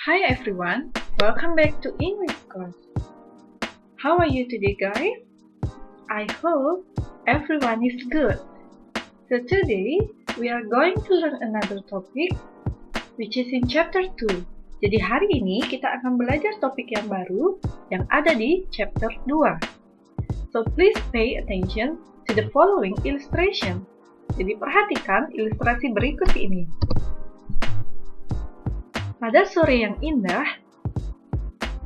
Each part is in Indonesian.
Hi everyone, welcome back to English class. How are you today guys? I hope everyone is good. So today we are going to learn another topic which is in chapter 2. Jadi hari ini kita akan belajar topik yang baru yang ada di chapter 2. So please pay attention to the following illustration. Jadi perhatikan ilustrasi berikut ini. Pada sore yang indah,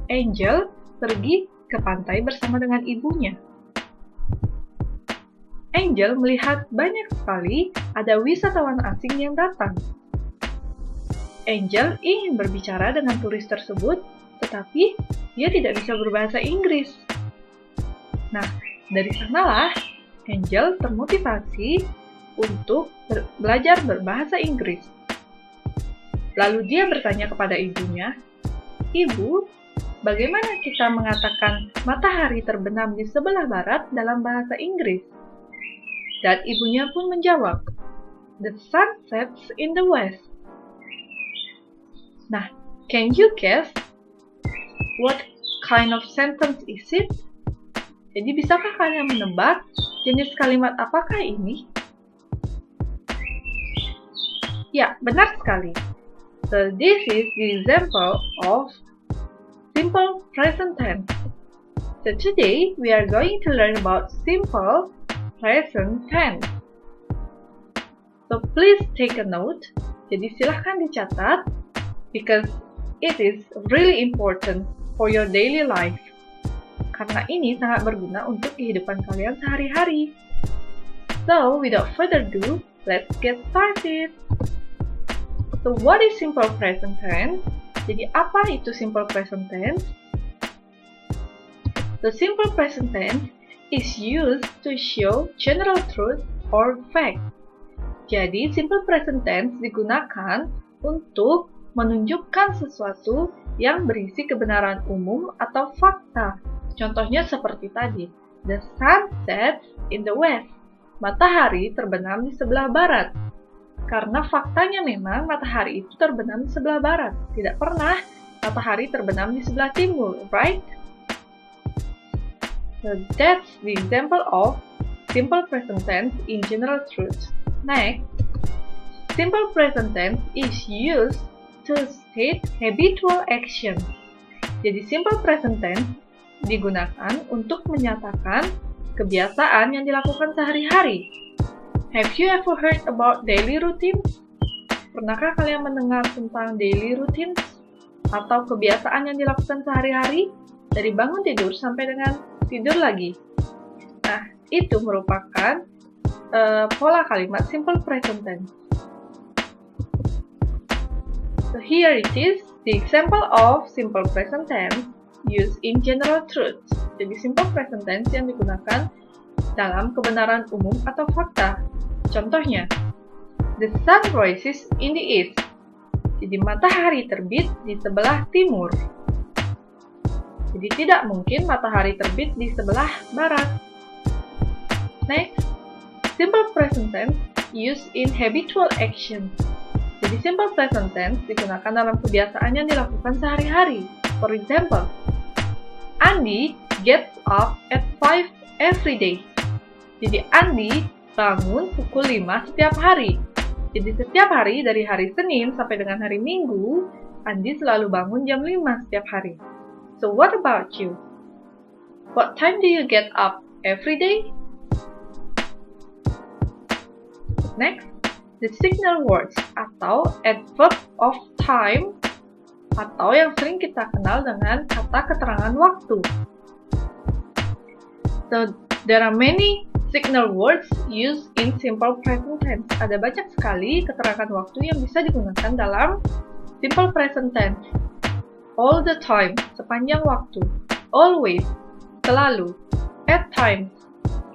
Angel pergi ke pantai bersama dengan ibunya. Angel melihat banyak sekali ada wisatawan asing yang datang. Angel ingin berbicara dengan turis tersebut, tetapi dia tidak bisa berbahasa Inggris. Nah, dari sanalah Angel termotivasi untuk belajar berbahasa Inggris. Lalu dia bertanya kepada ibunya, "Ibu, bagaimana kita mengatakan matahari terbenam di sebelah barat dalam bahasa Inggris?" Dan ibunya pun menjawab, "The sun sets in the west." Nah, can you guess what kind of sentence is it? Jadi bisakah kalian menebak jenis kalimat apakah ini? Ya, benar sekali. So this is the example of simple present tense. So today we are going to learn about simple present tense. So please take a note. Jadi silahkan dicatat because it is really important for your daily life. Karena ini sangat berguna untuk kehidupan kalian sehari-hari. So without further ado, let's get started. So what is simple present tense? Jadi apa itu simple present tense? The simple present tense is used to show general truth or fact. Jadi simple present tense digunakan untuk menunjukkan sesuatu yang berisi kebenaran umum atau fakta. Contohnya seperti tadi, the sun sets in the west. Matahari terbenam di sebelah barat. Karena faktanya memang matahari itu terbenam di sebelah barat. Tidak pernah matahari terbenam di sebelah timur, right? So that's the example of simple present tense in general truth. Next, simple present tense is used to state habitual action. Jadi simple present tense digunakan untuk menyatakan kebiasaan yang dilakukan sehari-hari. Have you ever heard about daily routines? Pernahkah kalian mendengar tentang daily routines? Atau kebiasaan yang dilakukan sehari-hari? Dari bangun tidur sampai dengan tidur lagi. Nah, itu merupakan pola kalimat simple present tense. So here it is, the example of simple present tense used in general truth. Jadi simple present tense yang digunakan dalam kebenaran umum atau fakta. Contohnya, the sun rises in the east. Jadi matahari terbit di sebelah timur. Jadi tidak mungkin matahari terbit di sebelah barat. Next, simple present tense used in habitual action. Jadi simple present tense digunakan dalam kebiasaan yang dilakukan sehari-hari. For example, Andy gets up at 5 every day. Jadi Andy bangun pukul 5 setiap hari. Jadi setiap hari dari hari Senin sampai dengan hari Minggu, Andy selalu bangun jam 5 setiap hari. So what about you? What time do you get up every day? Next, the signal words atau adverb of time atau yang sering kita kenal dengan kata keterangan waktu. So there are many signal words used in simple present tense. Ada banyak sekali keterangan waktu yang bisa digunakan dalam simple present tense. All the time, sepanjang waktu. Always, selalu. At times,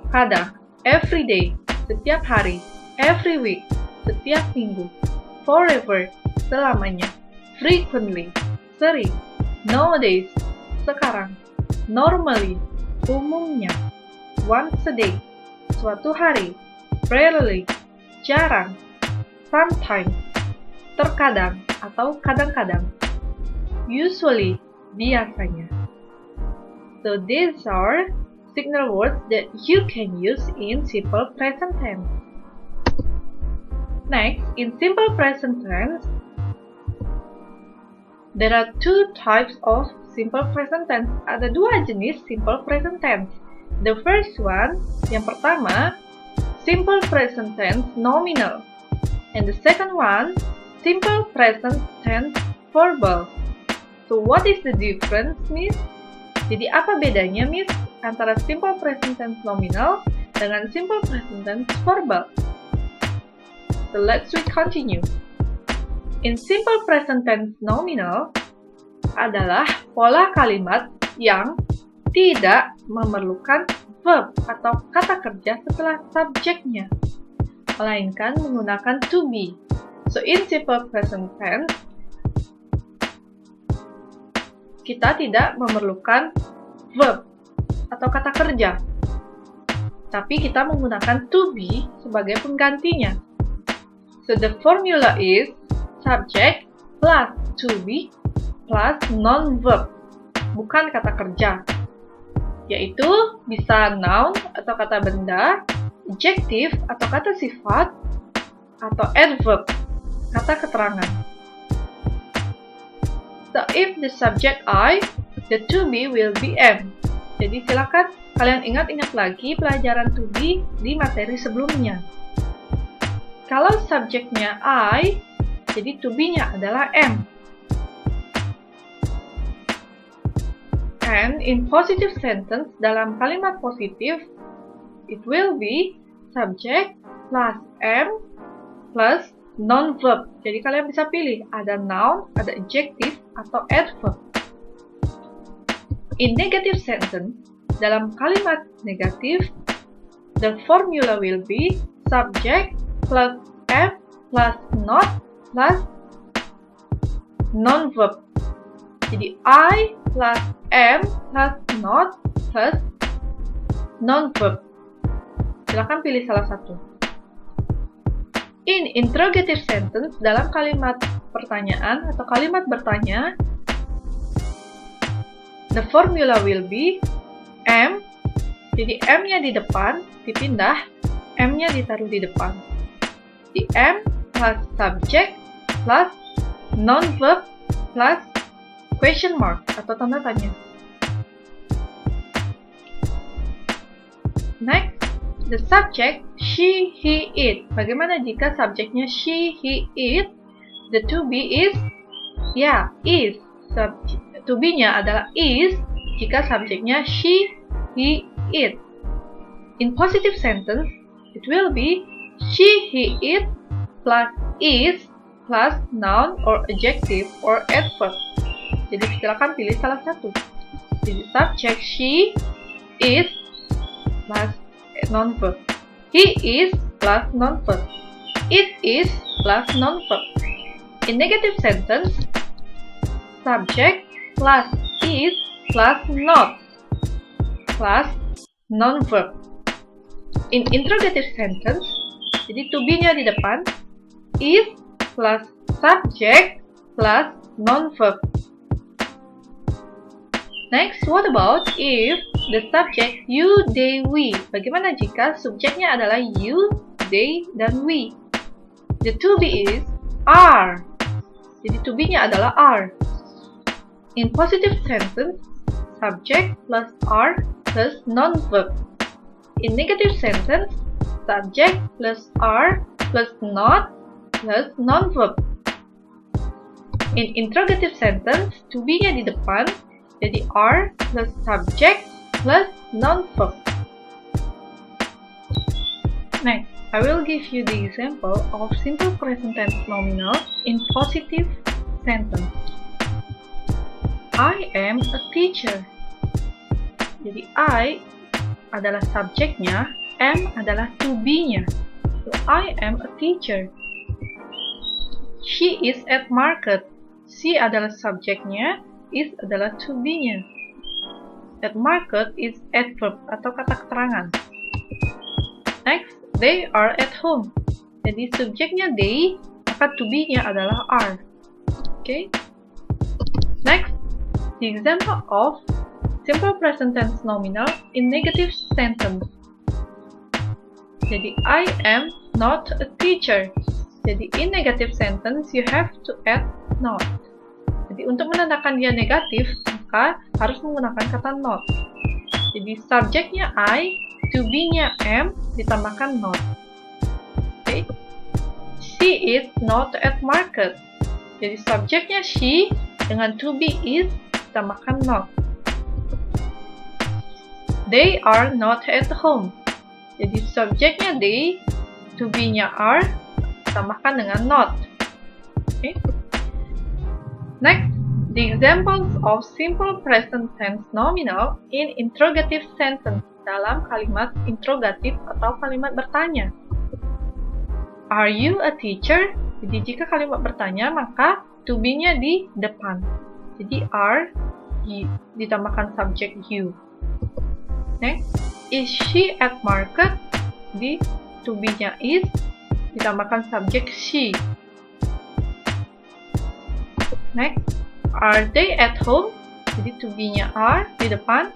kadang. Every day, setiap hari. Every week, setiap minggu. Forever, selamanya. Frequently, sering. Nowadays, sekarang. Normally, umumnya. Once a day, suatu hari. Rarely, jarang. Sometimes, terkadang atau kadang-kadang. usually, biasanya. So these are signal words that you can use in simple present tense. Next, in simple present tense, there are two types of simple present tense. Ada dua jenis simple present tense. The first one, yang pertama, simple present tense nominal. And the second one, simple present tense verbal. So what is the difference, Miss? Jadi apa bedanya, Miss, antara simple present tense nominal dengan simple present tense verbal? So let's continue. In simple present tense nominal adalah pola kalimat yang tidak memerlukan verb atau kata kerja setelah subjeknya, melainkan menggunakan to be. So in simple present tense, kita tidak memerlukan verb atau kata kerja, tapi kita menggunakan to be sebagai penggantinya. So the formula is subject plus to be plus non-verb, bukan kata kerja, yaitu bisa noun atau kata benda, adjective atau kata sifat, atau adverb, kata keterangan. So if the subject I, the to be will be am. Jadi silakan kalian ingat-ingat lagi pelajaran to be di materi sebelumnya. Kalau subjeknya I, jadi to be-nya adalah am. And in positive sentence, dalam kalimat positif, it will be subject plus am plus non-verb. Jadi kalian bisa pilih, ada noun, ada adjective, atau adverb. In negative sentence, dalam kalimat negatif, the formula will be subject plus am plus not plus non-verb. Jadi I plus am plus not plus non-verb. Silakan pilih salah satu. In interrogative sentence, dalam kalimat pertanyaan atau kalimat bertanya, the formula will be am. Jadi am-nya di depan dipindah, am-nya ditaruh di depan. Di am plus subject plus non-verb plus question mark atau tanda tanya. Next, the subject she, he, it. Bagaimana jika subjeknya she, he, it? The to be is, is. To be-nya adalah is jika subjeknya she, he, it. In positive sentence, it will be she, he, it plus is plus noun or adjective or adverb. Jadi silakan pilih salah satu. Jadi subject she is plus non-verb. He is plus non-verb. It is plus non-verb. In negative sentence, subject plus is plus not plus non-verb. In interrogative sentence, jadi to be-nya di depan, is plus subject plus non-verb. Next, what about if the subject you, they, we? Bagaimana jika subjeknya adalah you, they, dan we? The to be is are. Jadi to be-nya adalah are. In positive sentence, subject plus are plus non-verb. In negative sentence, subject plus are plus not plus non-verb. In interrogative sentence, to be-nya di depan, jadi are plus subject plus non-verb. Next, I will give you the example of simple present tense nominal in positive sentence. I am a teacher. Jadi I adalah subjeknya, am adalah to be-nya. So I am a teacher. She is at market. She adalah subjeknya, is adalah to be-nya. At market is adverb atau kata keterangan. Next, they are at home. Jadi subjeknya they, maka to be-nya adalah are. Okay. Next, the example of simple present tense nominal in negative sentence. Jadi, I am not a teacher. Jadi, in negative sentence, you have to add not. Jadi, untuk menandakan dia negatif, maka harus menggunakan kata not. Jadi, subjeknya I, to be-nya am, ditambahkan not. Okay. She is not at market. Jadi, subjeknya she, dengan to be is, ditambahkan not. They are not at home. Jadi, subjeknya they, to be-nya are, ditambahkan dengan not. Okay. Next, the examples of simple present tense nominal in interrogative sentence dalam kalimat interrogatif atau kalimat bertanya. Are you a teacher? Jadi, jika kalimat bertanya, maka to be-nya di depan. Jadi, are, ditambahkan subjek you. Next, is she at market? Di to be-nya is, ditambahkan subjek she. Next, are they at home? Jadi to be-nya are, di depan,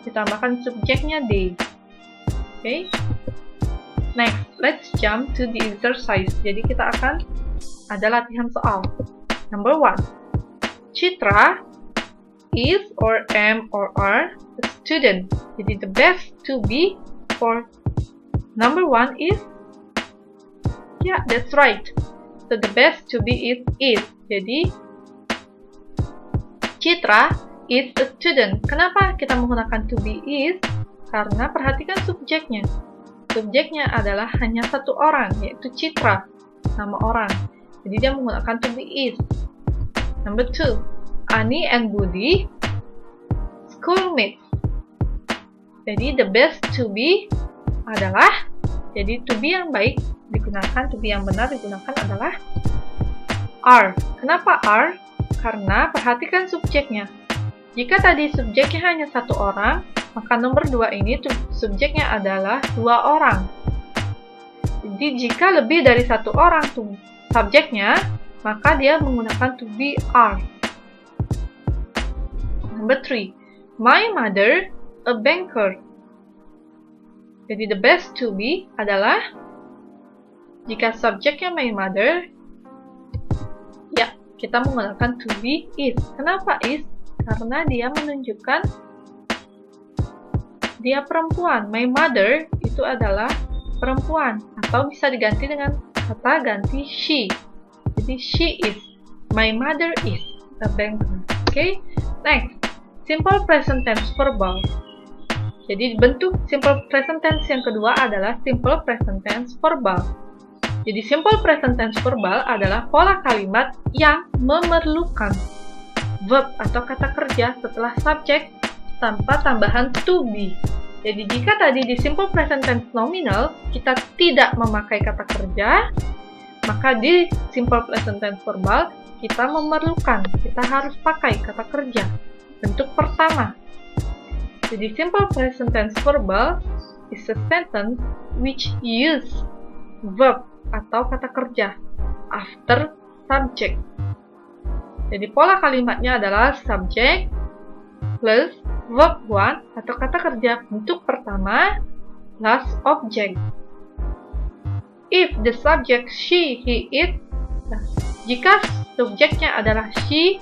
ditambahkan subjeknya they. Okay. Next, let's jump to the exercise. Jadi kita akan ada latihan soal. Number 1. Citra is or am or are a student. Jadi the best to be for number 1 is, yeah, that's right. So the best to be is. Jadi Citra is a student. Kenapa kita menggunakan to be is? Karena perhatikan subjeknya. Subjeknya adalah hanya satu orang, yaitu Citra, nama orang. Jadi dia menggunakan to be is. Number 2. Ani and Budi schoolmates. Jadi the best to be adalah, jadi to be yang baik digunakan, to be yang benar digunakan adalah are. Kenapa are? Karena perhatikan subjeknya. Jika tadi subjeknya hanya satu orang, maka nomor 2 ini subjeknya adalah 2 orang. Jadi jika lebih dari satu orang subjeknya, maka dia menggunakan to be are. Number 3. My mother, a banker. Jadi the best to be adalah, jika subjeknya my mother, ya, kita menggunakan to be is. Kenapa is? Karena dia menunjukkan dia perempuan. My mother itu adalah perempuan, atau bisa diganti dengan kata ganti she. Jadi she is. My mother is a banker. Okay. Next, simple present tense verbal. Jadi bentuk simple present tense yang kedua adalah simple present tense verbal. Jadi simple present tense verbal adalah pola kalimat yang memerlukan verb atau kata kerja setelah subjek tanpa tambahan to be. Jadi jika tadi di simple present tense nominal kita tidak memakai kata kerja, maka di simple present tense verbal kita memerlukan, kita harus pakai kata kerja. Bentuk pertama. Jadi simple present tense verbal is a sentence which use verb atau kata kerja after subject. Jadi pola kalimatnya adalah subject plus verb 1 atau kata kerja bentuk pertama plus object. If the subject she, he, it, jika subjeknya adalah she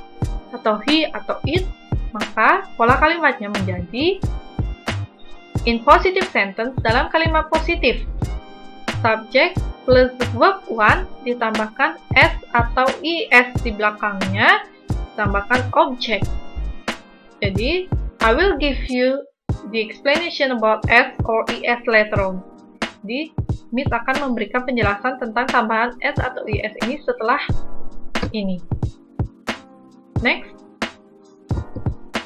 atau he atau it, maka pola kalimatnya menjadi in positive sentence dalam kalimat positif. Subject plus verb 1 ditambahkan s atau is di belakangnya, ditambahkan object. Jadi, I will give you the explanation about s or es later on. Jadi, Miss akan memberikan penjelasan tentang tambahan s atau is ini setelah ini. Next,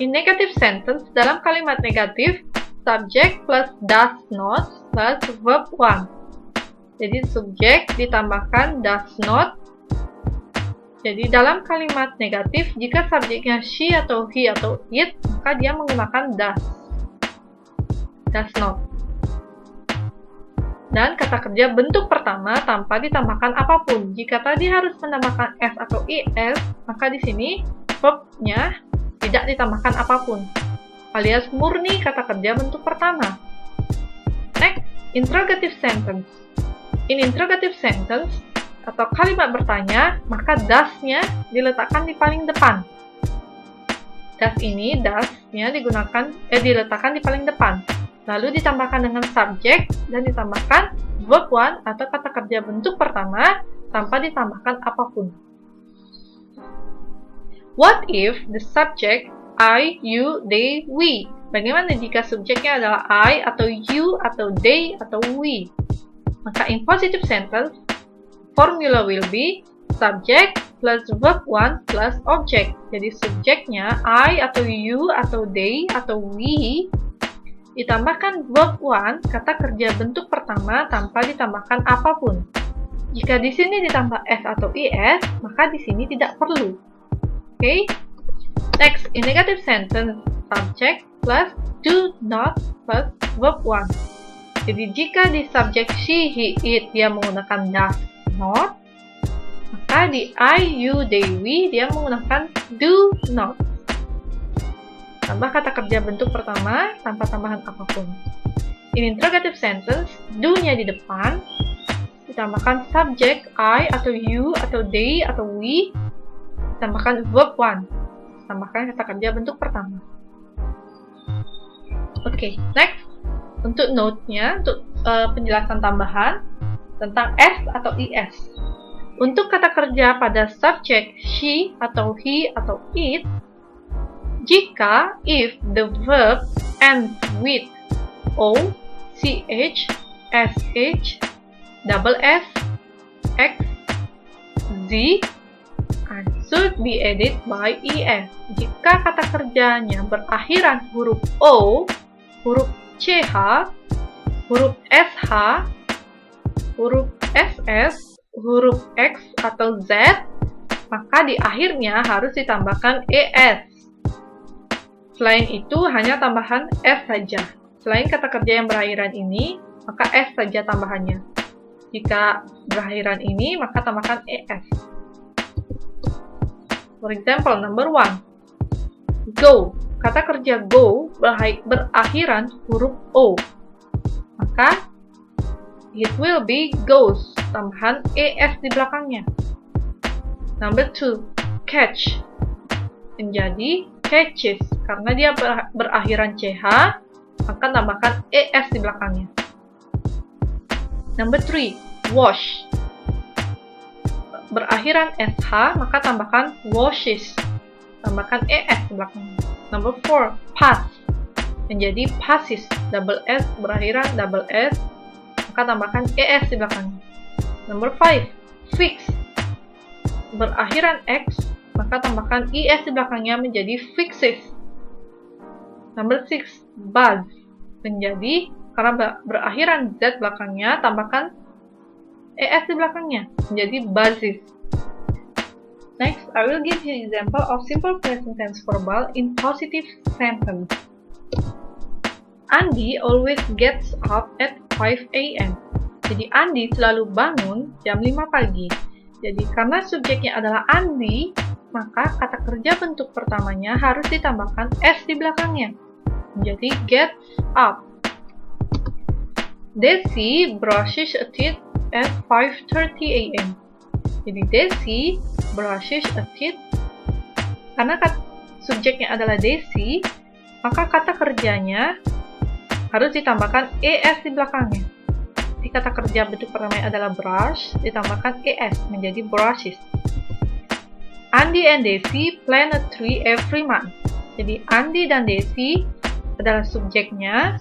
in negative sentence, dalam kalimat negatif, subject plus does not plus verb 1. Jadi subjek ditambahkan does not. Jadi dalam kalimat negatif, jika subjeknya she atau he atau it, maka dia menggunakan does not. Dan kata kerja bentuk pertama tanpa ditambahkan apapun. Jika tadi harus menambahkan s atau is, maka di sini verbnya tidak ditambahkan apapun, alias murni kata kerja bentuk pertama. Next, interrogative sentence. In interrogative sentence, atau kalimat bertanya, maka does-nya diletakkan di paling depan. Does ini, does-nya diletakkan di paling depan. Lalu ditambahkan dengan subject dan ditambahkan verb one atau kata kerja bentuk pertama tanpa ditambahkan apapun. What if the subject I, you, they, we? Bagaimana jika subjeknya adalah I atau you atau they atau we? Maka in positive sentence, formula will be subject plus verb one plus object. Jadi subjeknya I atau you atau they atau we ditambahkan verb one kata kerja bentuk pertama tanpa ditambahkan apapun. Jika di sini ditambah s atau is, maka di sini tidak perlu. Oke? Next, in negative sentence, subject plus do not plus verb one. Jadi jika di subject she, he, it dia menggunakan does not, maka di I, you, they, we dia menggunakan do not. Tambah kata kerja bentuk pertama tanpa tambahan apapun. In interrogative sentence, do-nya di depan, ditambahkan subject I atau you atau they atau we, ditambahkan verb one, tambahkan kata kerja bentuk pertama. Oke, next. Untuk note-nya, untuk penjelasan tambahan tentang s atau is. Untuk kata kerja pada subject she atau he atau it, jika if the verb ends with o, ch, sh, double s, x, z, and should be added by es. Jika kata kerjanya berakhiran huruf o, huruf ch, huruf sh, huruf ss, huruf x atau z, maka di akhirnya harus ditambahkan es. Selain itu, hanya tambahan s saja. Selain kata kerja yang berakhiran ini, maka s saja tambahannya. Jika berakhiran ini, maka tambahkan es. For example, number 1. Go. Kata kerja go berakhiran huruf o. Maka, it will be goes. Tambahan es di belakangnya. Number 2. Catch. Menjadi catches. Karena dia berakhiran ch, maka tambahkan es di belakangnya. Number 3, wash. Berakhiran sh, maka tambahkan washes. Tambahkan es di belakangnya. Number 4, pass. Menjadi passes. Double s berakhiran double s, maka tambahkan es di belakangnya. Number 5, fix. Berakhiran x, maka tambahkan is di belakangnya menjadi fixes. Number 6, buzz. Menjadi, karena berakhiran z belakangnya, tambahkan es di belakangnya, menjadi buzzes. Next, I will give you example of simple present tense verbal in positive sentence. Andy always gets up at 5 a.m. Jadi Andy selalu bangun jam 5 pagi. Jadi karena subjeknya adalah Andy, maka kata kerja bentuk pertamanya harus ditambahkan s di belakangnya. Jadi gets up. Desi brushes her teeth at 5:30 a.m. Jadi Desi brushes her teeth. Karena subjeknya adalah Desi, maka kata kerjanya harus ditambahkan es di belakangnya. Jadi kata kerja bentuk pertamanya adalah brush, ditambahkan es menjadi brushes. Andy and Desi plant a tree every month. Jadi Andy dan Desi adalah subjeknya,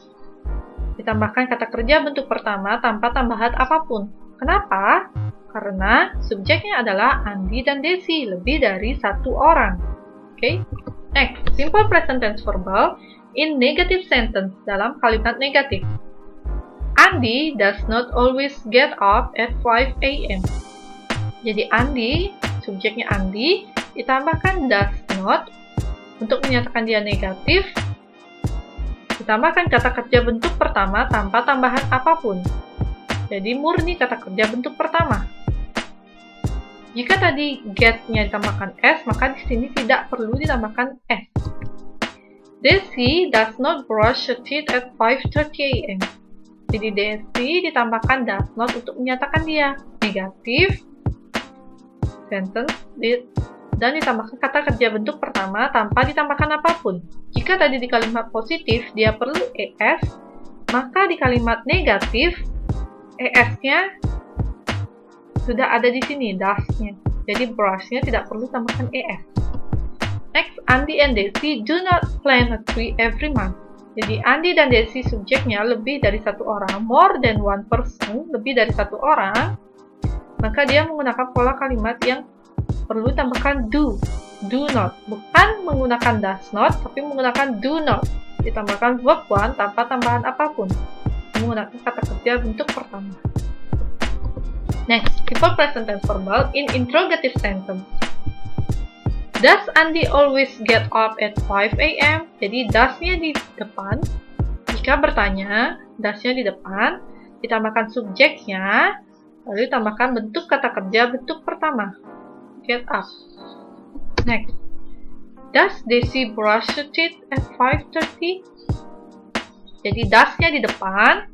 ditambahkan kata kerja bentuk pertama tanpa tambahan apapun. Kenapa? Karena subjeknya adalah Andy dan Desi, lebih dari satu orang. Oke? Next, simple present tense verbal in negative sentence dalam kalimat negatif. Andy does not always get up at 5 a.m. Jadi Andy, subjeknya Andy, ditambahkan does not untuk menyatakan dia negatif. Ditambahkan kata kerja bentuk pertama tanpa tambahan apapun. Jadi murni kata kerja bentuk pertama. Jika tadi get-nya ditambahkan s, maka di sini tidak perlu ditambahkan s. Desi does not brush her teeth at 5:30 a.m. Jadi Desi ditambahkan does not untuk menyatakan dia negatif sentence dan ditambahkan kata kerja bentuk pertama tanpa ditambahkan apapun. Jika tadi di kalimat positif dia perlu es, maka di kalimat negatif es-nya sudah ada di sini, does-nya. Jadi brush-nya tidak perlu tambahkan es. Next, Andi and Desi do not plant a tree every month. Jadi Andi dan Desi subjeknya lebih dari satu orang, more than one person, lebih dari satu orang. Maka dia menggunakan pola kalimat yang perlu tambahkan do not. Bukan menggunakan does not, tapi menggunakan do not. Ditambahkan verb one tanpa tambahan apapun. Menggunakan kata kerja bentuk pertama. Next, simple present tense verbal in interrogative sentence. Does Andi always get up at 5 a.m.? Jadi does-nya di depan. Jika bertanya, does-nya di depan, ditambahkan subjeknya, lalu ditambahkan bentuk kata kerja bentuk pertama. Get up. Next. Does Desi brush her teeth at 5:30? Jadi does-nya di depan,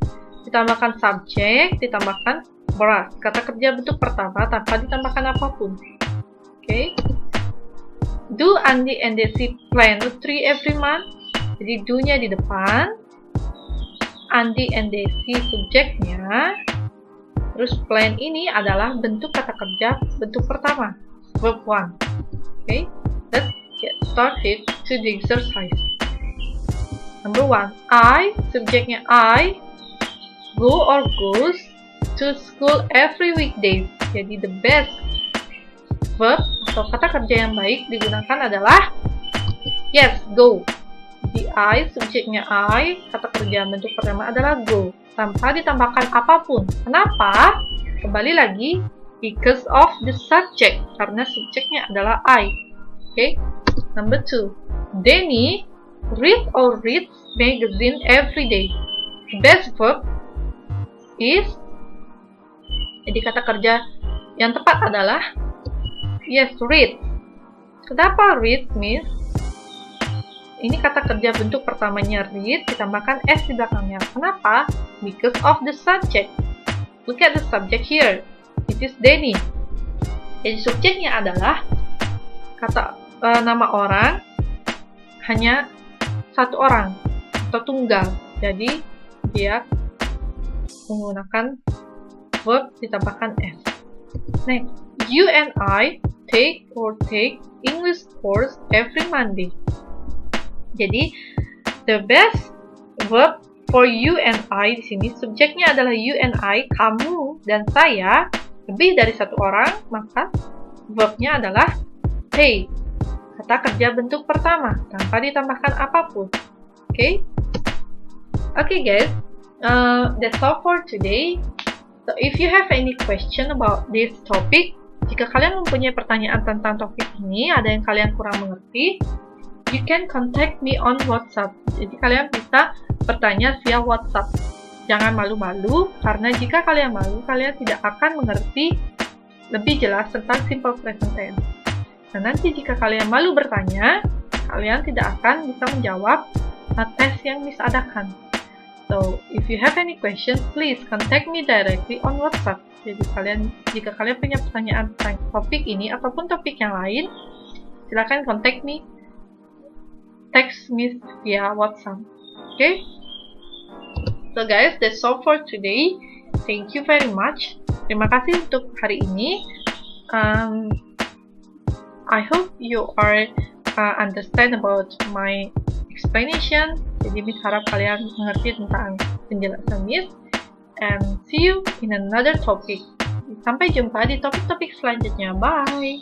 ditambahkan subjek, ditambahkan brush. Kata kerja bentuk pertama tanpa ditambahkan apapun. Oke. Do Andi and Desi plant a tree every month? Jadi do-nya di depan, Andi and Desi subjeknya, terus plan ini adalah bentuk kata kerja bentuk pertama, verb one. Okay, let's get started to the exercise. Number one, I, subjeknya I, go or goes to school every weekday. Jadi the best verb atau kata kerja yang baik digunakan adalah yes, go. Di I, subjeknya I, kata kerja bentuk pertama adalah go, tanpa ditambahkan apapun. Kenapa? Kembali lagi, because of the subject, karena subjeknya adalah I. Okay. Number two, Denny read or reads magazine every day. The best verb is, jadi kata kerja yang tepat adalah yes, read. Kenapa read, Miss? Ini kata kerja bentuk pertamanya read, ditambahkan s di belakangnya. Kenapa? Because of the subject. Look at the subject here. It is Denny. Jadi subjeknya adalah kata nama orang, hanya satu orang atau tunggal. Jadi dia menggunakan verb ditambahkan s. Next, you and I take English course every Monday. Jadi the best verb for you and I di sini subjeknya adalah you and I, kamu dan saya, lebih dari satu orang, maka verbnya adalah take. Kata kerja bentuk pertama tanpa ditambahkan apapun. Okay? Okay guys, that's all for today. So if you have any question about this topic, jika kalian mempunyai pertanyaan tentang topik ini, ada yang kalian kurang mengerti, you can contact me on WhatsApp. Jadi kalian bisa bertanya via WhatsApp. Jangan malu-malu, karena jika kalian malu, kalian tidak akan mengerti lebih jelas tentang simple present tense. Dan nanti jika kalian malu bertanya, kalian tidak akan bisa menjawab tes yang Miss adakan. So, if you have any questions, please contact me directly on WhatsApp. Jadi jika kalian punya pertanyaan tentang topik ini ataupun topik yang lain, silakan contact me, text me via WhatsApp. Okay? So guys, that's all for today. Thank you very much. Terima kasih untuk hari ini. I hope you are understand about my explanation. Jadi Miss harap kalian mengerti tentang penjelasan Miss. And see you in another topic. Sampai jumpa di topik-topik selanjutnya. Bye!